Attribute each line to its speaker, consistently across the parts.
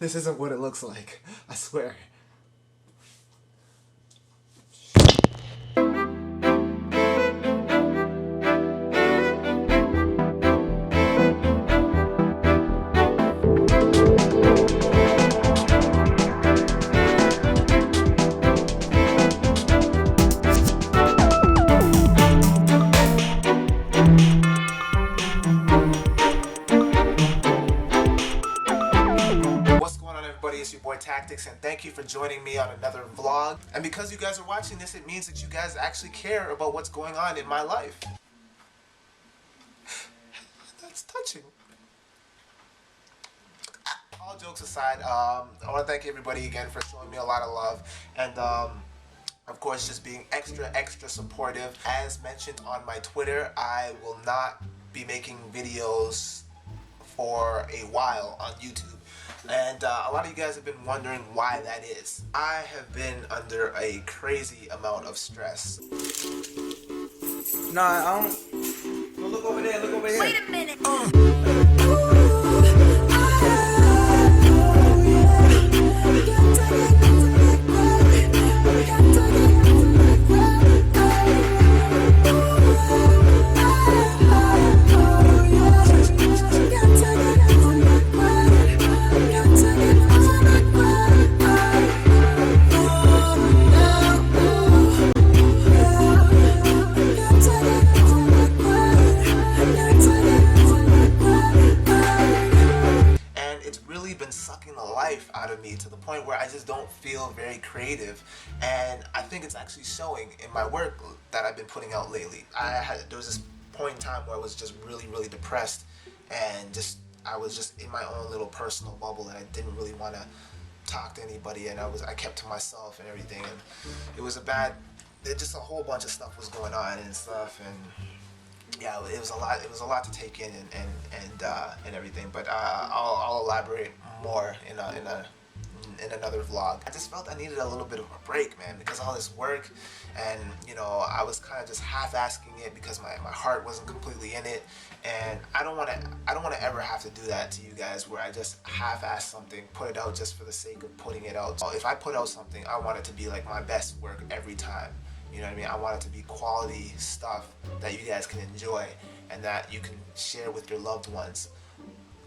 Speaker 1: This isn't what it looks like. I swear. What's going on, everybody? It's your boy Tactics, and thank you for joining me on another vlog. And because you guys are watching this, it means that you guys actually care about what's going on in my life. That's touching. All jokes aside, I want to thank everybody again for showing me a lot of love, and of course, just being extra supportive. As mentioned on my Twitter, I will not be making videos for a while on YouTube. And a lot of you guys have been wondering why that is. I have been under a crazy amount of stress.
Speaker 2: Nah, I don't. No, look over there, look over here.
Speaker 3: Wait a minute.
Speaker 1: Been sucking the life out of me to the point where I just don't feel very creative, and I think it's actually showing in my work that I've been putting out lately. There was this point in time where I was just really depressed, and I was just in my own little personal bubble, and I didn't really want to talk to anybody, and I kept to myself and everything, and it was just a whole bunch of stuff was going on and stuff, and yeah, it was a lot. It was a lot to take in and everything. But I'll elaborate more in another vlog. I just felt I needed a little bit of a break, man, because all this work, and I was kind of just half-asking it because my heart wasn't completely in it, and I don't want to ever have to do that to you guys, where I just half-ass something, put it out just for the sake of putting it out. So if I put out something, I want it to be like my best work every time. You know what I mean? I want it to be quality stuff that you guys can enjoy and that you can share with your loved ones,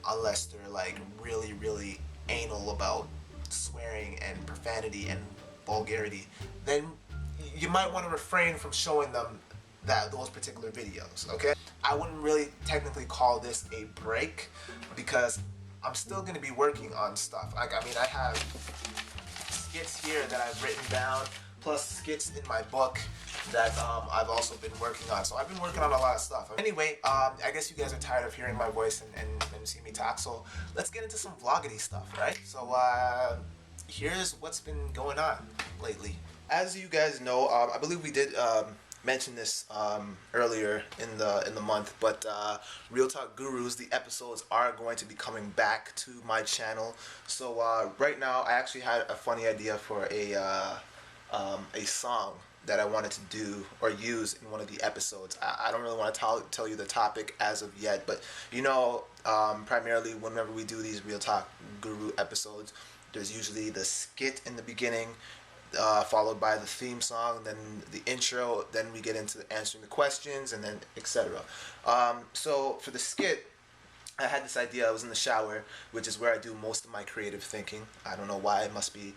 Speaker 1: unless they're like really anal about swearing and profanity and vulgarity. Then you might want to refrain from showing them those particular videos, okay? I wouldn't really technically call this a break because I'm still going to be working on stuff. I mean, I have skits here that I've written down, plus skits in my book that I've also been working on. So I've been working on a lot of stuff. Anyway, I guess you guys are tired of hearing my voice and seeing me talk, so let's get into some vloggity stuff, right? So here's what's been going on lately. As you guys know, I believe we did mention this earlier in the month, but Real Talk Gurus, the episodes are going to be coming back to my channel. So right now, I actually had a funny idea for a song that I wanted to do or use in one of the episodes. I don't really want to tell you the topic as of yet, but primarily whenever we do these Real Talk Guru episodes, there's usually the skit in the beginning, followed by the theme song, then the intro, then we get into answering the questions, and then etc. So for the skit, I had this idea. I was in the shower, which is where I do most of my creative thinking. I don't know why. It must be,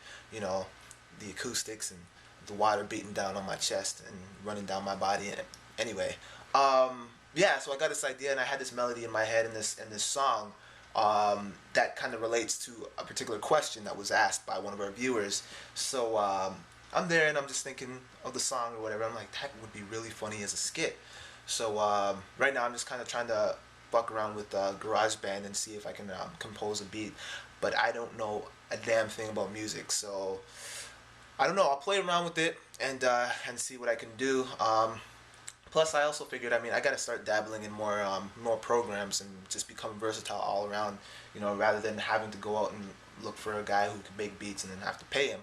Speaker 1: the acoustics and the water beating down on my chest and running down my body. And anyway, yeah, so I got this idea, and I had this melody in my head in this song that kind of relates to a particular question that was asked by one of our viewers. So I'm there, and I'm just thinking of the song or whatever. I'm like, that would be really funny as a skit. So right now I'm just kind of trying to fuck around with GarageBand and see if I can compose a beat, but I don't know a damn thing about music, so I don't know. I'll play around with it and see what I can do. Plus, I also figured, I got to start dabbling in more programs and just become versatile all around, rather than having to go out and look for a guy who can make beats and then have to pay him.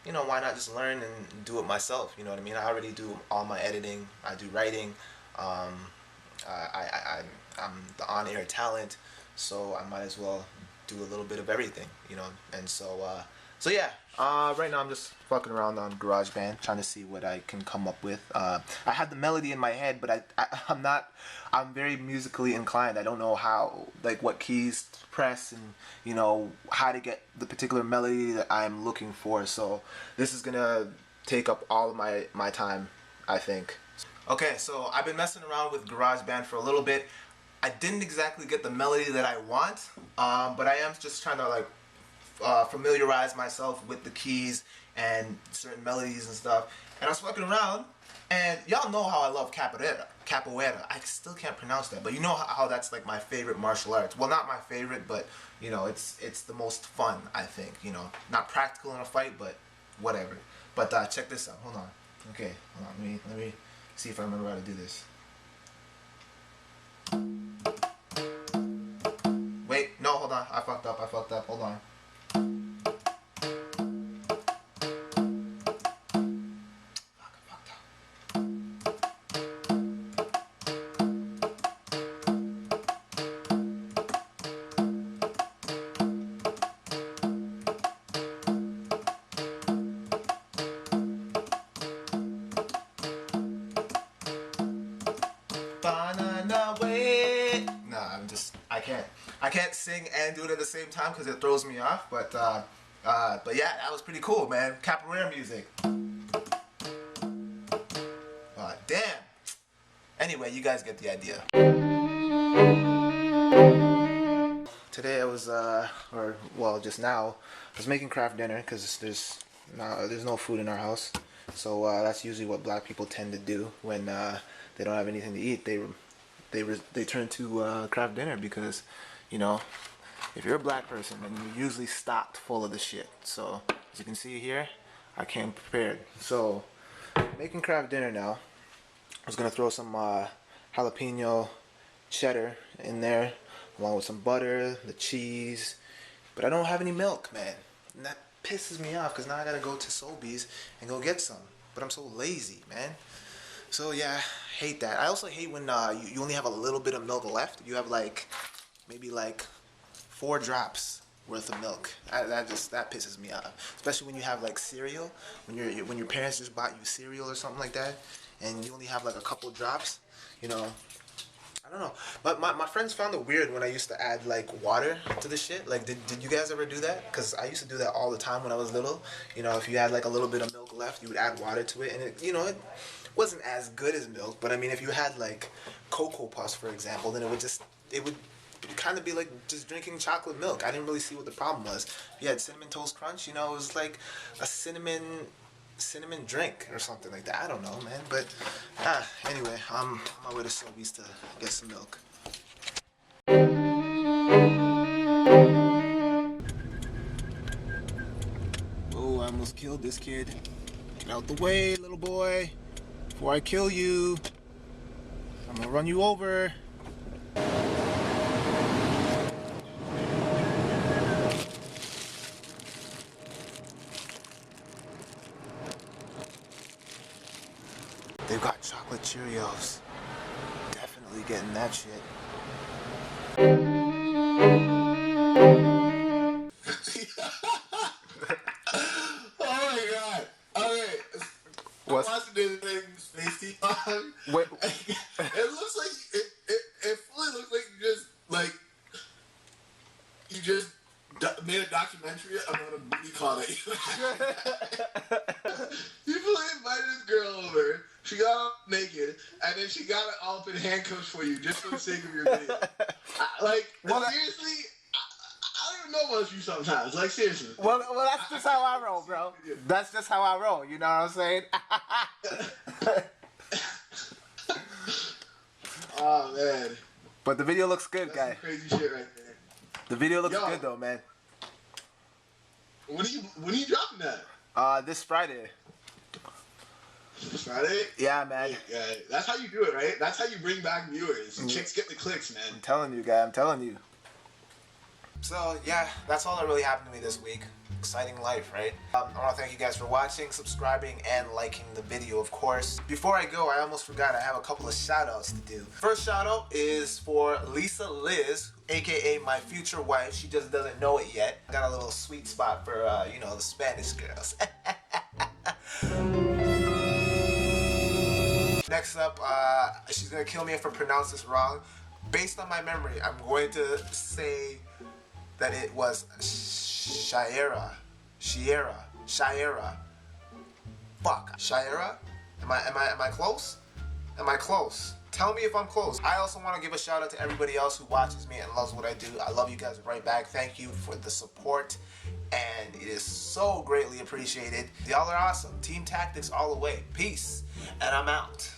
Speaker 1: Why not just learn and do it myself? You know what I mean? I already do all my editing. I do writing. I'm the on-air talent, so I might as well do a little bit of everything, you know. And so yeah, right now I'm just fucking around on GarageBand, trying to see what I can come up with. I had the melody in my head, but I'm very musically inclined. I don't know how, like, what keys to press and, you know, how to get the particular melody that I'm looking for. So this is gonna take up all of my time, I think. Okay, so I've been messing around with GarageBand for a little bit. I didn't exactly get the melody that I want, but I am just trying to, like, familiarize myself with the keys and certain melodies and stuff. And I was fucking around, and y'all know how I love capoeira. Capoeira. I still can't pronounce that, but you know how that's like my favorite martial arts. Well, not my favorite, but you know, it's the most fun, I think. You know, not practical in a fight, but whatever. But check this out. Hold on. Okay, hold on. Let me see if I remember how to do this. Wait, no, hold on. I fucked up. Hold on. Banana way. Nah, I can't sing and do it at the same time because it throws me off. But yeah, that was pretty cool, man. Capoeira music. Damn. Anyway, you guys get the idea. Today I was, just now, I was making craft dinner because there's no food in our house. So that's usually what black people tend to do when they don't have anything to eat. They turn to craft dinner because, you know, if you're a black person, then you're usually stocked full of the shit. So as you can see here, I came prepared. So making craft dinner now. I was gonna throw some jalapeno cheddar in there, along with some butter, the cheese, but I don't have any milk, man. And that pisses me off because now I gotta go to Sobeys and go get some. But I'm so lazy, man. So yeah, I hate that. I also hate when you only have a little bit of milk left. You have like maybe like 4 drops worth of milk. That pisses me off. Especially when you have like cereal, when your parents just bought you cereal or something like that, and you only have like a couple drops. You know, I don't know. But my friends found it weird when I used to add like water to the shit. Like, did you guys ever do that? Because I used to do that all the time when I was little. You know, if you had like a little bit of milk left, you would add water to it, and it wasn't as good as milk. But I mean, if you had like Cocoa Puffs, for example, then it would kind of be like just drinking chocolate milk. I didn't really see what the problem was. If you had Cinnamon Toast Crunch, you know, it was like a cinnamon drink or something like that. I don't know, man. But anyway, I'm on my way to Sobeys to get some milk. Oh, I almost killed this kid. Get out the way, little boy, before I kill you. I'm gonna run you over. They've got chocolate Cheerios. Definitely getting that shit.
Speaker 3: Oh my god. Okay.
Speaker 1: What's...
Speaker 3: I watched this thing, Space Team.
Speaker 1: Wait.
Speaker 3: It looks like it fully looks like you just made a documentary about a movie called it. You fully invited this girl over. She got all naked, and then she got it all up in handcuffs for you, just for the sake of your video. Seriously, I don't even know about you sometimes. Like, seriously.
Speaker 1: Well, that's just how I roll, bro. That's just how I roll. You know what I'm saying?
Speaker 3: Oh man.
Speaker 1: But the video looks good,
Speaker 3: That's
Speaker 1: guy.
Speaker 3: some crazy shit right there.
Speaker 1: The video looks good, though, man.
Speaker 3: When are you dropping that?
Speaker 1: This Friday.
Speaker 3: This Friday?
Speaker 1: Yeah, man.
Speaker 3: Yeah, that's how you do it, right? That's how you bring back viewers. Chicks get the clicks, man.
Speaker 1: I'm telling you, guy. I'm telling you. So yeah, that's all that really happened to me this week. Exciting life, right? I want to thank you guys for watching, subscribing, and liking the video, of course. Before I go, I almost forgot I have a couple of shout-outs to do. First shout-out is for Lisa Liz, aka my future wife. She just doesn't know it yet. I got a little sweet spot for, you know, the Spanish girls. Next up, she's gonna kill me if I pronounce this wrong. Based on my memory, I'm going to say that it was Shaira. Fuck. Shaira? Am I close? Am I close? Tell me if I'm close. I also want to give a shout out to everybody else who watches me and loves what I do. I love you guys right back. Thank you for the support, and it is so greatly appreciated. Y'all are awesome. Team Tactics all the way. Peace, and I'm out.